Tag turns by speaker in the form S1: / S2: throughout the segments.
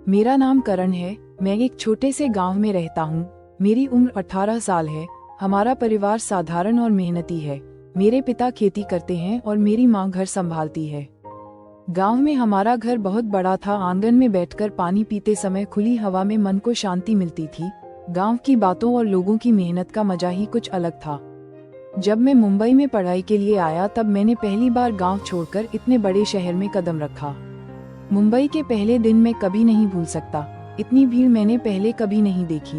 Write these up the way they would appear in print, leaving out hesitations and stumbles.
S1: मेरा नाम करण है। मैं एक छोटे से गांव में रहता हूँ। मेरी उम्र 18 साल है। हमारा परिवार साधारण और मेहनती है। मेरे पिता खेती करते हैं और मेरी माँ घर संभालती है। गांव में हमारा घर बहुत बड़ा था। आंगन में बैठकर पानी पीते समय खुली हवा में मन को शांति मिलती थी। गांव की बातों और लोगों की मेहनत का मजा ही कुछ अलग था। जब मैं मुंबई में पढ़ाई के लिए आया तब मैंने पहली बार गांव छोड़कर इतने बड़े शहर में कदम रखा। मुंबई के पहले दिन मैं कभी नहीं भूल सकता। इतनी भीड़ मैंने पहले कभी नहीं देखी।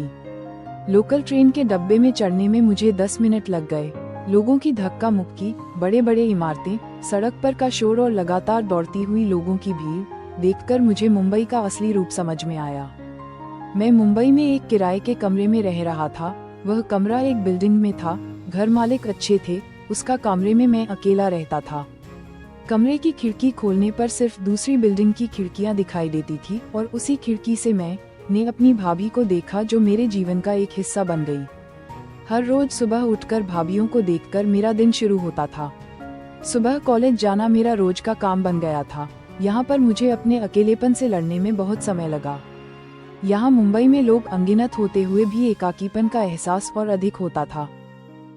S1: लोकल ट्रेन के डब्बे में चढ़ने में मुझे 10 मिनट लग गए। लोगों की धक्का मुक्की, बड़े बड़े इमारतें, सड़क पर का शोर और लगातार दौड़ती हुई लोगों की भीड़ देखकर मुझे मुंबई का असली रूप समझ में आया। मैं मुंबई में एक किराए के कमरे में रह रहा था। वह कमरा एक बिल्डिंग में था। घर मालिक अच्छे थे। उसका कमरे में मैं अकेला रहता था। कमरे की खिड़की खोलने पर सिर्फ दूसरी बिल्डिंग की खिड़कियां दिखाई देती थी और उसी खिड़की से मैंने अपनी भाभी को देखा जो मेरे जीवन का एक हिस्सा बन गई। हर रोज सुबह उठकर भाभियों को देखकर मेरा दिन शुरू होता था। सुबह कॉलेज जाना मेरा रोज का काम बन गया था। यहाँ पर मुझे अपने अकेलेपन से लड़ने में बहुत समय लगा। यहाँ मुंबई में लोग अनगिनत होते हुए भी एकाकीपन का एहसास और अधिक होता था।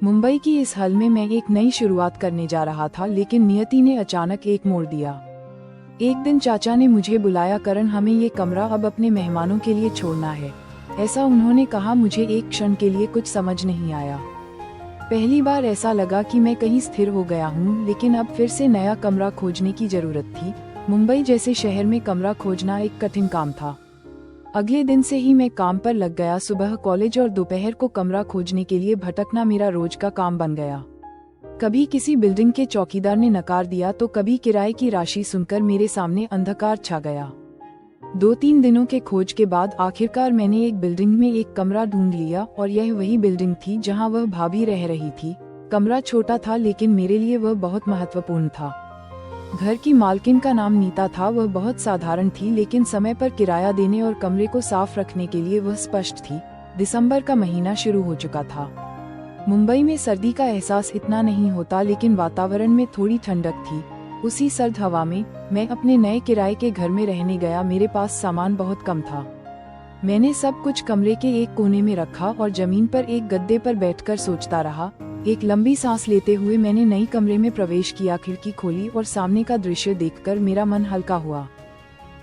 S1: मुंबई की इस हल में मैं एक नई शुरुआत करने जा रहा था, लेकिन नियति ने अचानक एक मोड़ दिया। एक दिन चाचा ने मुझे बुलाया, करण हमें ये कमरा अब अपने मेहमानों के लिए छोड़ना है। ऐसा उन्होंने कहा, मुझे एक क्षण के लिए कुछ समझ नहीं आया। पहली बार ऐसा लगा कि मैं कहीं स्थिर हो गया हूँ, लेकिन अब फिर से नया कमरा खोजने की जरूरत थी। मुंबई जैसे शहर में कमरा खोजना एक कठिन काम था। अगले दिन से ही मैं काम पर लग गया। सुबह कॉलेज और दोपहर को कमरा खोजने के लिए भटकना मेरा रोज का काम बन गया। कभी किसी बिल्डिंग के चौकीदार ने नकार दिया तो कभी किराए की राशि सुनकर मेरे सामने अंधकार छा गया। 2-3 दिनों के खोज के बाद आखिरकार मैंने एक बिल्डिंग में एक कमरा ढूंढ लिया और यह वही बिल्डिंग थी जहां वह भाभी रह रही थी। कमरा छोटा था लेकिन मेरे लिए वह बहुत महत्वपूर्ण था। घर की मालकिन का नाम नीता था। वह बहुत साधारण थी लेकिन समय पर किराया देने और कमरे को साफ रखने के लिए वह स्पष्ट थी। दिसंबर का महीना शुरू हो चुका था। मुंबई में सर्दी का एहसास इतना नहीं होता, लेकिन वातावरण में थोड़ी ठंडक थी। उसी सर्द हवा में मैं अपने नए किराए के घर में रहने गया। मेरे पास सामान बहुत कम था। मैंने सब कुछ कमरे के एक कोने में रखा और जमीन पर एक गद्दे पर बैठकर सोचता रहा। एक लंबी सांस लेते हुए मैंने नई कमरे में प्रवेश किया। खिड़की खोली और सामने का दृश्य देखकर मेरा मन हल्का हुआ।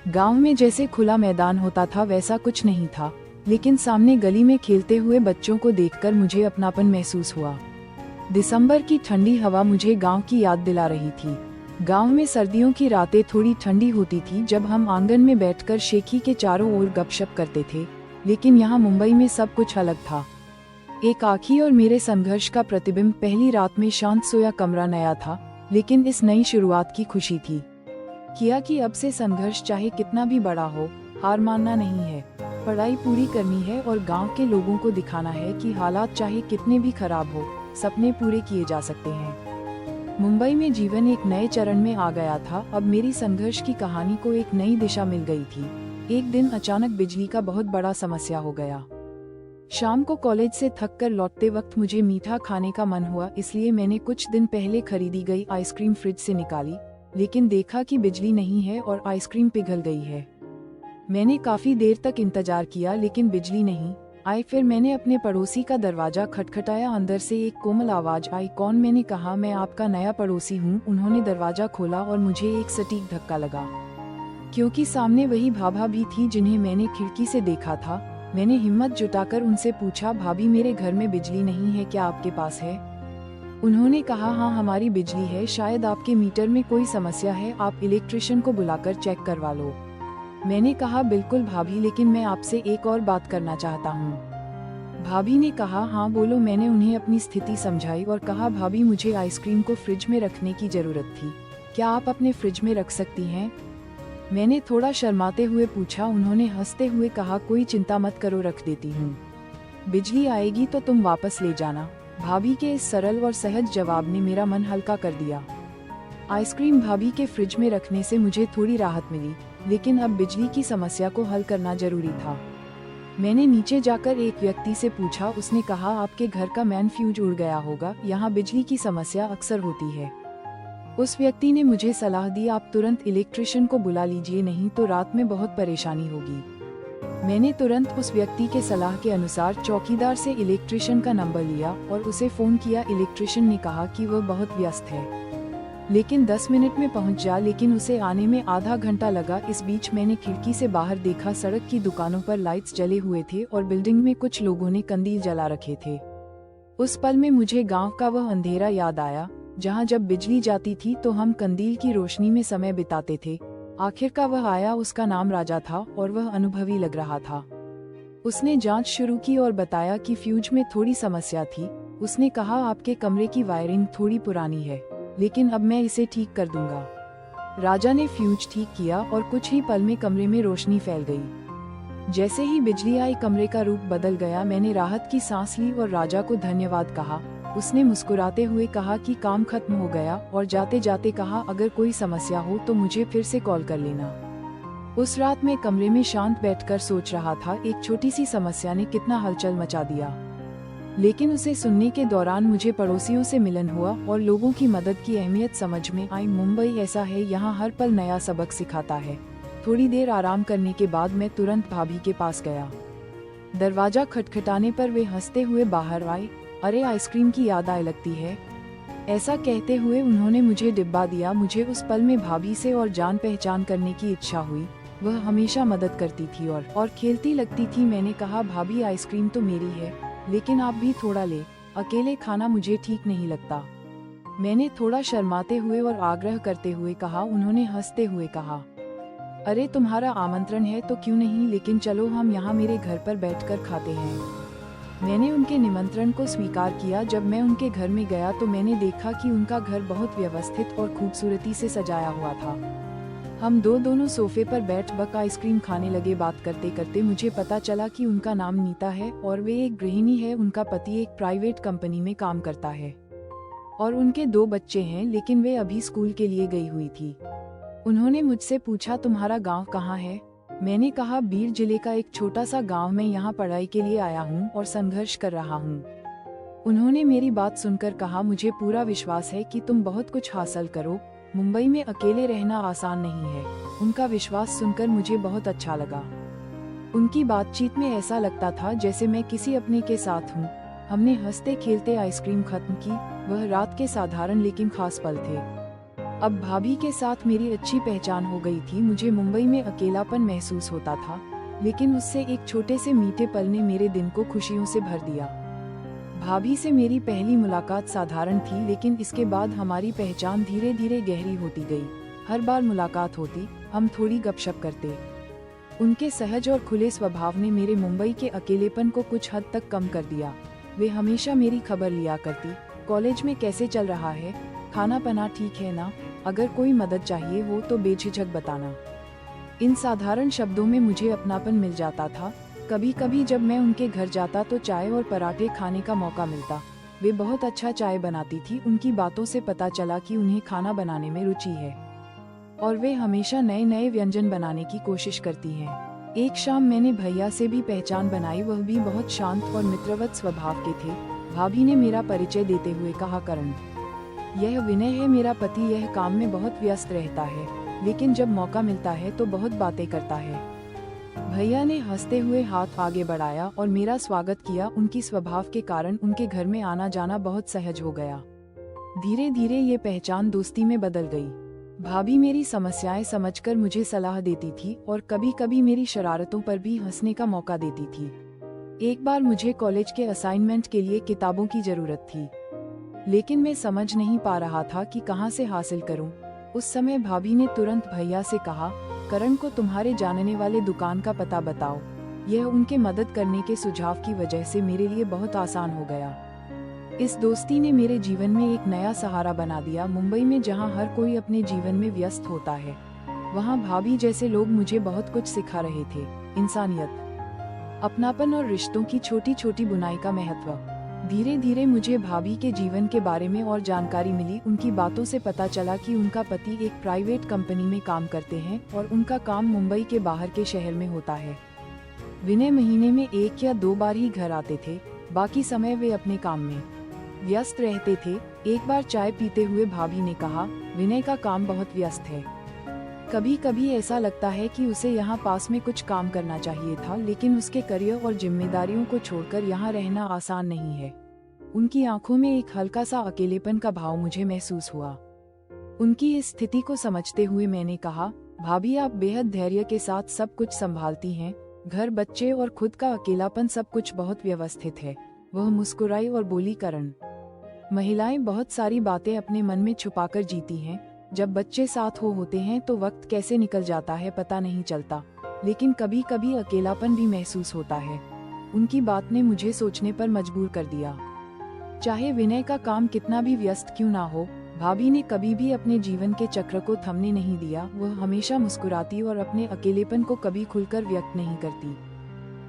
S1: गांव में जैसे खुला मैदान होता था वैसा कुछ नहीं था, लेकिन सामने गली में खेलते हुए बच्चों को देखकर मुझे अपनापन महसूस हुआ। दिसंबर की ठंडी हवा मुझे गांव की याद दिला रही थी। गांव में सर्दियों की रातें थोड़ी ठंडी होती थी जब हम आंगन में बैठकर शेखी के चारों ओर गपशप करते थे, लेकिन यहाँ मुंबई में सब कुछ अलग था। एक आँखी और मेरे संघर्ष का प्रतिबिंब। पहली रात में शांत सोया कमरा नया था, लेकिन इस नई शुरुआत की खुशी थी। किया कि अब से संघर्ष चाहे कितना भी बड़ा हो, हार मानना नहीं है। पढ़ाई पूरी करनी है और गांव के लोगों को दिखाना है कि हालात चाहे कितने भी खराब हो, सपने पूरे किए जा सकते हैं। मुंबई में जीवन एक नए चरण में आ गया था। अब मेरी संघर्ष की कहानी को एक नई दिशा मिल गई थी। एक दिन अचानक बिजली का बहुत बड़ा समस्या हो गया। शाम को कॉलेज से थक कर लौटते वक्त मुझे मीठा खाने का मन हुआ, इसलिए मैंने कुछ दिन पहले खरीदी गई आइसक्रीम फ्रिज से निकाली, लेकिन देखा कि बिजली नहीं है और आइसक्रीम पिघल गई है। मैंने काफी देर तक इंतजार किया लेकिन बिजली नहीं आई। फिर मैंने अपने पड़ोसी का दरवाजा खटखटाया। अंदर से एक कोमल आवाज आई, कौन? मैंने कहा, मैं आपका नया पड़ोसी हूँ। उन्होंने दरवाजा खोला और मुझे एक सटीक धक्का लगा, क्योंकि सामने वही भाभा भी थी जिन्हें मैंने खिड़की से देखा था। मैंने हिम्मत जुटाकर उनसे पूछा, भाभी मेरे घर में बिजली नहीं है, क्या आपके पास है? उन्होंने कहा, हाँ हमारी बिजली है, शायद आपके मीटर में कोई समस्या है, आप इलेक्ट्रिशियन को बुलाकर चेक करवा लो। मैंने कहा, बिल्कुल भाभी, लेकिन मैं आपसे एक और बात करना चाहता हूँ। भाभी ने कहा, हाँ बोलो। मैंने उन्हें अपनी स्थिति समझाई और कहा, भाभी मुझे आइसक्रीम को फ्रिज में रखने की जरूरत थी, क्या आप अपने फ्रिज में रख सकती हैं? मैंने थोड़ा शर्माते हुए पूछा। उन्होंने हंसते हुए कहा, कोई चिंता मत करो, रख देती हूँ। बिजली आएगी तो तुम वापस ले जाना। भाभी के इस सरल और सहज जवाब ने मेरा मन हल्का कर दिया। आइसक्रीम भाभी के फ्रिज में रखने से मुझे थोड़ी राहत मिली, लेकिन अब बिजली की समस्या को हल करना जरूरी था। मैंने नीचे जाकर एक व्यक्ति से पूछा। उसने कहा, आपके घर का मैन फ्यूज उड़ गया होगा, यहाँ बिजली की समस्या अक्सर होती है। उस व्यक्ति ने मुझे सलाह दी, आप तुरंत इलेक्ट्रिशियन को बुला लीजिए, नहीं तो रात में बहुत परेशानी होगी। मैंने तुरंत उस व्यक्ति के सलाह के अनुसार चौकीदार से इलेक्ट्रिशियन का नंबर लिया और उसे फोन किया। इलेक्ट्रिशियन ने कहा कि वह बहुत व्यस्त है, लेकिन 10 मिनट में पहुंच जा, लेकिन उसे आने में आधा घंटा लगा। इस बीच मैंने खिड़की से बाहर देखा, सड़क की दुकानों पर लाइट्स जले हुए थे और बिल्डिंग में कुछ लोगों ने कंदील जला रखे थे। उस पल में मुझे गांव का वह अंधेरा याद आया, जहां जब बिजली जाती थी तो हम कंदील की रोशनी में समय बिताते थे। आखिरकार वह आया, उसका नाम राजा था और वह अनुभवी लग रहा था। उसने जांच शुरू की और बताया कि फ्यूज में थोड़ी समस्या थी। उसने कहा, आपके कमरे की वायरिंग थोड़ी पुरानी है, लेकिन अब मैं इसे ठीक कर दूंगा। राजा ने फ्यूज ठीक किया और कुछ ही पल में कमरे में रोशनी फैल गई। जैसे ही बिजली आई, कमरे का रूप बदल गया। मैंने राहत की सांस ली और राजा को धन्यवाद कहा। उसने मुस्कुराते हुए कहा कि काम खत्म हो गया और जाते जाते कहा, अगर कोई समस्या हो तो मुझे फिर से कॉल कर लेना। उस रात मैं कमरे में शांत बैठकर सोच रहा था, एक छोटी सी समस्या ने कितना हलचल मचा दिया। लेकिन उसे सुनने के दौरान मुझे पड़ोसियों से मिलन हुआ और लोगों की मदद की अहमियत समझ में आई। मुंबई ऐसा है, यहाँ हर पल नया सबक सिखाता है। थोड़ी देर आराम करने के बाद मैं तुरंत भाभी के पास गया। दरवाजा खटखटाने पर वे हंसते हुए बाहर आए। अरे, आइसक्रीम की याद आए लगती है। ऐसा कहते हुए उन्होंने मुझे डिब्बा दिया। मुझे उस पल में भाभी से और जान पहचान करने की इच्छा हुई। वह हमेशा मदद करती थी और खेलती लगती थी। मैंने कहा, भाभी आइसक्रीम तो मेरी है, लेकिन आप भी थोड़ा ले, अकेले खाना मुझे ठीक नहीं लगता। मैंने थोड़ा शर्माते हुए और आग्रह करते हुए कहा। उन्होंने हंसते हुए कहा, अरे तुम्हारा आमंत्रण है तो क्यों नहीं, लेकिन चलो हम यहाँ मेरे घर पर बैठकर खाते हैं। मैंने उनके निमंत्रण को स्वीकार किया। जब मैं उनके घर में गया तो मैंने देखा कि उनका घर बहुत व्यवस्थित और खूबसूरती से सजाया हुआ था। हम दोनों सोफे पर बैठ बक आइसक्रीम खाने लगे। बात करते करते मुझे पता चला कि उनका नाम नीता है और वे एक गृहिणी है। उनका पति एक प्राइवेट कंपनी में काम करता है और उनके 2 बच्चे हैं, लेकिन वे अभी स्कूल के लिए गई हुई थी। उन्होंने मुझसे पूछा, तुम्हारा गाँव कहाँ है? मैंने कहा, बीर जिले का एक छोटा सा गांव। मैं यहाँ पढ़ाई के लिए आया हूँ और संघर्ष कर रहा हूँ। उन्होंने मेरी बात सुनकर कहा, मुझे पूरा विश्वास है कि तुम बहुत कुछ हासिल करो। मुंबई में अकेले रहना आसान नहीं है। उनका विश्वास सुनकर मुझे बहुत अच्छा लगा। उनकी बातचीत में ऐसा लगता था जैसे मैं किसी अपने के साथ हूँ। हमने हंसते खेलते आइसक्रीम खत्म की। वह रात के साधारण लेकिन खास पल थे। अब भाभी के साथ मेरी अच्छी पहचान हो गई थी। मुझे मुंबई में अकेलापन महसूस होता था, लेकिन उससे एक छोटे से मीठे पल ने मेरे दिन को खुशियों से भर दिया। भाभी से मेरी पहली मुलाकात साधारण थी, लेकिन इसके बाद हमारी पहचान धीरे धीरे गहरी होती गई। हर बार मुलाकात होती, हम थोड़ी गपशप करते। उनके सहज और खुले स्वभाव ने मेरे मुंबई के अकेलेपन को कुछ हद तक कम कर दिया। वे हमेशा मेरी खबर लिया करती, कॉलेज में कैसे चल रहा है, खाना पना ठीक है ना, अगर कोई मदद चाहिए हो तो बेझिझक बताना। इन साधारण शब्दों में मुझे अपनापन मिल जाता था। कभी कभी जब मैं उनके घर जाता तो चाय और पराठे खाने का मौका मिलता। वे बहुत अच्छा चाय बनाती थी। उनकी बातों से पता चला कि उन्हें खाना बनाने में रुचि है और वे हमेशा नए नए व्यंजन बनाने की कोशिश करती हैं। एक शाम मैंने भैया से भी पहचान बनाई। वह भी बहुत शांत और मित्रवत स्वभाव के थे। भाभी ने मेरा परिचय देते हुए कहा, करण, यह विनय है मेरा पति। यह काम में बहुत व्यस्त रहता है, लेकिन जब मौका मिलता है तो बहुत बातें करता है। भैया ने हंसते हुए हाथ आगे बढ़ाया और मेरा स्वागत किया। उनकी स्वभाव के कारण उनके घर में आना जाना बहुत सहज हो गया। धीरे धीरे ये पहचान दोस्ती में बदल गई। भाभी मेरी समस्याएं समझकर मुझे सलाह देती थी और कभी कभी मेरी शरारतों पर भी हंसने का मौका देती थी। एक बार मुझे कॉलेज के असाइनमेंट के लिए किताबों की जरूरत थी, लेकिन मैं समझ नहीं पा रहा था कि कहां से हासिल करूं। उस समय भाभी ने तुरंत भैया से कहा, करण को तुम्हारे जानने वाले दुकान का पता बताओ। यह उनके मदद करने के सुझाव की वजह से मेरे लिए बहुत आसान हो गया। इस दोस्ती ने मेरे जीवन में एक नया सहारा बना दिया। मुंबई में जहां हर कोई अपने जीवन में व्यस्त होता है, वहां भाभी जैसे लोग मुझे बहुत कुछ सिखा रहे थे। इंसानियत, अपनापन और रिश्तों की छोटी छोटी बुनाई का महत्व। धीरे धीरे मुझे भाभी के जीवन के बारे में और जानकारी मिली। उनकी बातों से पता चला कि उनका पति एक प्राइवेट कंपनी में काम करते हैं और उनका काम मुंबई के बाहर के शहर में होता है। विनय महीने में 1 या 2 बार ही घर आते थे, बाकी समय वे अपने काम में व्यस्त रहते थे। एक बार चाय पीते हुए भाभी ने कहा, विनय का काम बहुत व्यस्त है, कभी कभी ऐसा लगता है कि उसे यहाँ पास में कुछ काम करना चाहिए था, लेकिन उसके करियर और जिम्मेदारियों को छोड़कर यहाँ रहना आसान नहीं है। उनकी आंखों में एक हल्का सा अकेलेपन का भाव मुझे महसूस हुआ। उनकी इस स्थिति को समझते हुए मैंने कहा, भाभी आप बेहद धैर्य के साथ सब कुछ संभालती हैं, घर, बच्चे और खुद का अकेलापन, सब कुछ बहुत व्यवस्थित है। वह मुस्कुराई और बोली, करण, महिलाएं बहुत सारी बातें अपने मन में छुपाकर जीती हैं। जब बच्चे साथ होते हैं तो वक्त कैसे निकल जाता है पता नहीं चलता, लेकिन कभी कभी अकेलापन भी महसूस होता है। उनकी बात ने मुझे सोचने पर मजबूर कर दिया। चाहे विनय का काम कितना भी व्यस्त क्यों ना हो, भाभी ने कभी भी अपने जीवन के चक्र को थमने नहीं दिया। वह हमेशा मुस्कुराती और अपने अकेलेपन को कभी खुलकर व्यक्त नहीं करती,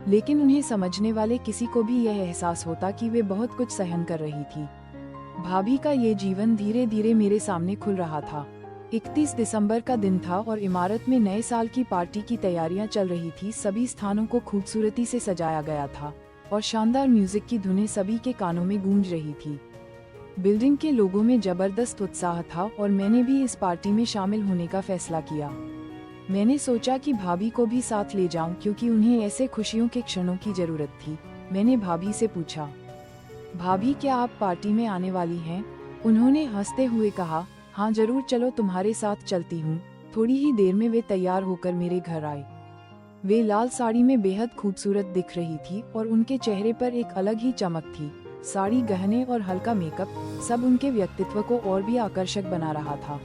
S1: लेकिन उन्हें समझने वाले किसी को भी यह एहसास होता कि वे बहुत कुछ सहन कर रही थी। भाभी का ये जीवन धीरे धीरे मेरे सामने खुल रहा था। 31 दिसंबर का दिन था और इमारत में नए साल की पार्टी की तैयारियां चल रही थी। सभी स्थानों को खूबसूरती से सजाया गया था और शानदार म्यूजिक की धुनें सभी के कानों में गूंज रही थी। बिल्डिंग के लोगों में जबरदस्त उत्साह था और मैंने भी इस पार्टी में शामिल होने का फैसला किया। मैंने सोचा कि भाभी को भी साथ ले जाऊं, क्योंकि उन्हें ऐसे खुशियों के क्षणों की जरूरत थी। मैंने भाभी से पूछा, भाभी क्या आप पार्टी में आने वाली हैं? उन्होंने हंसते हुए कहा, हाँ जरूर, चलो तुम्हारे साथ चलती हूँ। थोड़ी ही देर में वे तैयार होकर मेरे घर आए। वे लाल साड़ी में बेहद खूबसूरत दिख रही थी और उनके चेहरे पर एक अलग ही चमक थी। साड़ी, गहने और हल्का मेकअप सब उनके व्यक्तित्व को और भी आकर्षक बना रहा था।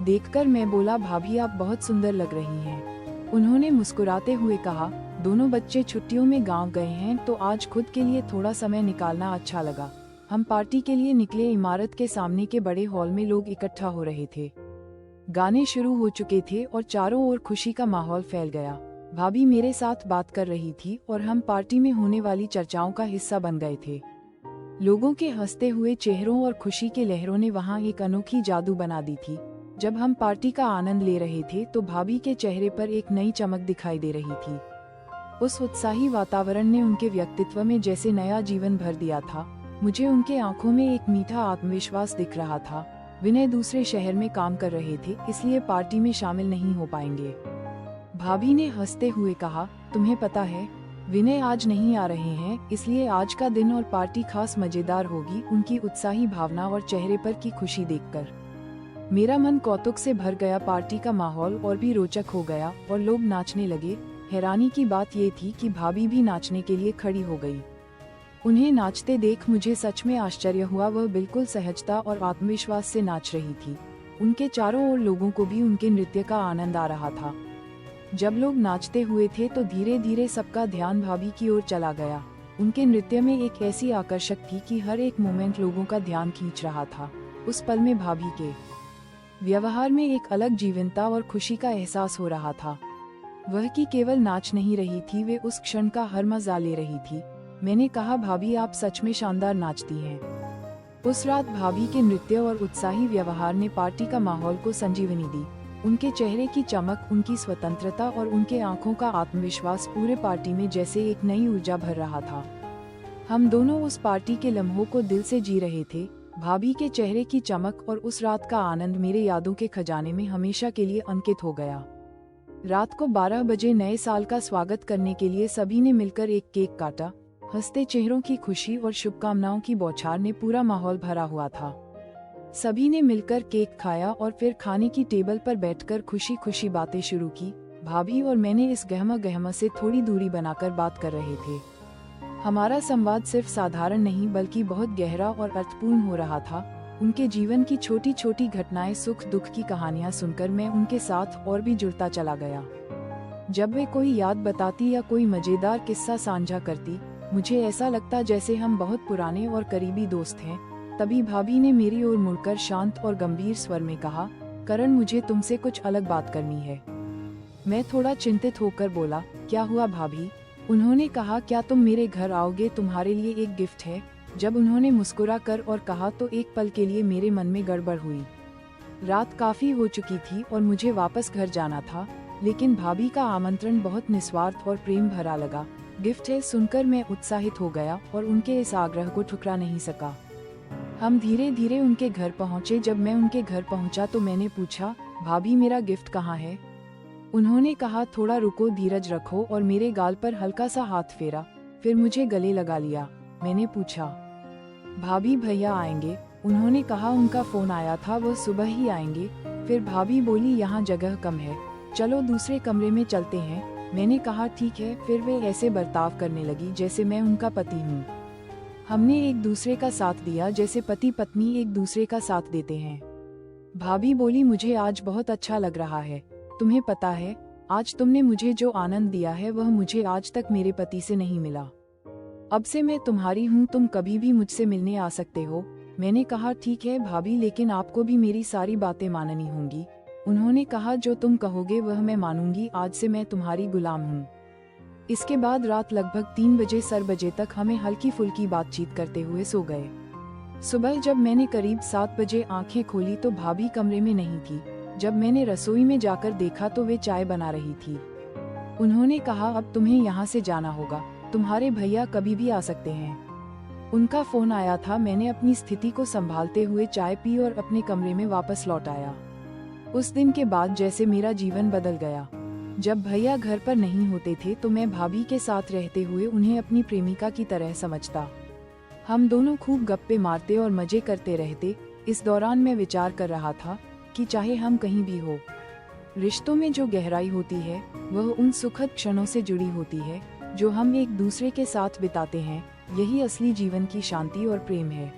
S1: देखकर मैं बोला, भाभी आप बहुत सुंदर लग रही हैं। उन्होंने मुस्कुराते हुए कहा, दोनों बच्चे छुट्टियों में गांव गए हैं तो आज खुद के लिए थोड़ा समय निकालना अच्छा लगा। हम पार्टी के लिए निकले। इमारत के सामने के बड़े हॉल में लोग इकट्ठा हो रहे थे। गाने शुरू हो चुके थे और चारों ओर खुशी का माहौल फैल गया। भाभी मेरे साथ बात कर रही थी और हम पार्टी में होने वाली चर्चाओं का हिस्सा बन गए थे। लोगों के हंसते हुए चेहरों और खुशी के लहरों ने वहां एक अनोखी जादू बना दी थी। जब हम पार्टी का आनंद ले रहे थे तो भाभी के चेहरे पर एक नई चमक दिखाई दे रही थी। उस उत्साही वातावरण ने उनके व्यक्तित्व में जैसे नया जीवन भर दिया था। मुझे उनके आंखों में एक मीठा आत्मविश्वास दिख रहा था। विनय दूसरे शहर में काम कर रहे थे, इसलिए पार्टी में शामिल नहीं हो पाएंगे। भाभी ने हंसते हुए कहा, तुम्हें पता है विनय आज नहीं आ रहे हैं, इसलिए आज का दिन और पार्टी खास मजेदार होगी। उनकी उत्साही भावना और चेहरे पर की खुशी देखकर मेरा मन कौतुक से भर गया। पार्टी का माहौल और भी रोचक हो गया और लोग नाचने लगे। हैरानी की बात ये थी कि भाभी भी नाचने के लिए खड़ी हो गई। उन्हें नाचते देख मुझे सच में आश्चर्य हुआ। वह बिल्कुल सहजता और आत्मविश्वास से नाच रही थी। उनके चारों ओर लोगों को भी उनके नृत्य का आनंद आ रहा था। जब लोग नाचते हुए थे तो धीरे धीरे सबका ध्यान भाभी की ओर चला गया। उनके नृत्य में एक ऐसी आकर्षक थी कि हर एक मोमेंट लोगों का ध्यान खींच रहा था। उस पल में भाभी के व्यवहार में एक अलग जीवंतता और खुशी का एहसास हो रहा था। वह कि केवल नाच नहीं रही थी, वे उस क्षण का हर मजा ले रही थी। मैंने कहा, भाभी आप सच में शानदार नाचती हैं। उस रात भाभी के नृत्य और उत्साही व्यवहार ने पार्टी का माहौल को संजीवनी दी। उनके चेहरे की चमक, उनकी स्वतंत्रता और उनके आंखों का आत्मविश्वास पूरे पार्टी में जैसे एक नई ऊर्जा भर रहा था। हम दोनों उस पार्टी के लम्हों को दिल से जी रहे थे। भाभी के चेहरे की चमक और उस रात का आनंद मेरे यादों के खजाने में हमेशा के लिए अंकित हो गया। रात को 12 बजे नए साल का स्वागत करने के लिए सभी ने मिलकर एक केक काटा। हंसते चेहरों की खुशी और शुभकामनाओं की बौछार ने पूरा माहौल भरा हुआ था। सभी ने मिलकर केक खाया और फिर खाने की टेबल पर बैठकर खुशी खुशी बातें शुरू की। भाभी और मैंने इस गहमा गहमा से थोड़ी दूरी बनाकर बात कर रहे थे। हमारा संवाद सिर्फ साधारण नहीं बल्कि बहुत गहरा और अर्थपूर्ण हो रहा था। उनके जीवन की छोटी छोटी घटनाएं, सुख दुख की कहानियां सुनकर मैं उनके साथ और भी जुड़ता चला गया। जब वे कोई याद बताती या कोई मजेदार किस्सा साझा करती, मुझे ऐसा लगता जैसे हम बहुत पुराने और करीबी दोस्त हैं। तभी भाभी ने मेरी ओर मुड़कर शांत और गंभीर स्वर में कहा, करण मुझे तुमसे कुछ अलग बात करनी है। मैं थोड़ा चिंतित होकर बोला, क्या हुआ भाभी? उन्होंने कहा, क्या तुम मेरे घर आओगे? तुम्हारे लिए एक गिफ्ट है। जब उन्होंने मुस्कुरा कर और कहा तो एक पल के लिए मेरे मन में गड़बड़ हुई। रात काफी हो चुकी थी और मुझे वापस घर जाना था, लेकिन भाभी का आमंत्रण बहुत निस्वार्थ और प्रेम भरा लगा। गिफ्ट है सुनकर मैं उत्साहित हो गया और उनके इस आग्रह को ठुकरा नहीं सका। हम धीरे धीरे उनके घर पहुंचे। जब मैं उनके घर पहुंचा तो मैंने पूछा, भाभी मेरा गिफ्ट कहाँ है? उन्होंने कहा थोड़ा रुको, धीरज रखो, और मेरे गाल पर हल्का सा हाथ फेरा, फिर मुझे गले लगा लिया। मैंने पूछा, भाभी भैया आएंगे? उन्होंने कहा उनका फोन आया था, वो सुबह ही आएंगे। फिर भाभी बोली यहाँ जगह कम है, चलो दूसरे कमरे में चलते हैं। मैंने कहा ठीक है। फिर वे ऐसे बर्ताव करने लगी जैसे मैं उनका पति हूँ। हमने एक दूसरे का साथ दिया जैसे पति पत्नी एक दूसरे का साथ देते हैं। भाभी बोली मुझे आज बहुत अच्छा लग रहा है। तुम्हें पता है, आज तुमने मुझे जो आनंद दिया है वह मुझे आज तक मेरे पति से नहीं मिला। अब से मैं तुम्हारी हूँ, तुम कभी भी मुझसे मिलने आ सकते हो। मैंने कहा ठीक है भाभी, लेकिन आपको भी मेरी सारी बातें माननी होंगी। उन्होंने कहा जो तुम कहोगे वह मैं मानूंगी, आज से मैं तुम्हारी गुलाम हूँ। इसके बाद रात लगभग 3 बजे 4 बजे तक हमें हल्की फुल्की बातचीत करते हुए सो गए। सुबह जब मैंने करीब 7 बजे आंखें खोली तो भाभी कमरे में नहीं थी। जब मैंने रसोई में जाकर देखा तो वे चाय बना रही थी। उन्होंने कहा अब तुम्हें यहाँ से जाना होगा, तुम्हारे भैया कभी भी आ सकते हैं। उनका फोन आया था। मैंने अपनी स्थिति को संभालते हुए चाय पी और अपने कमरे में वापस लौट आया। उस दिन के बाद जैसे मेरा जीवन बदल गया। जब भैया घर पर नहीं होते थे तो मैं भाभी के साथ रहते हुए उन्हें अपनी प्रेमिका की तरह समझता। हम दोनों खूब गप्पे मारते और मजे करते रहते। इस दौरान मैं विचार कर रहा था कि चाहे हम कहीं भी हो, रिश्तों में जो गहराई होती है वह उन सुखद क्षणों से जुड़ी होती है जो हम एक दूसरे के साथ बिताते हैं। यही असली जीवन की शांति और प्रेम है।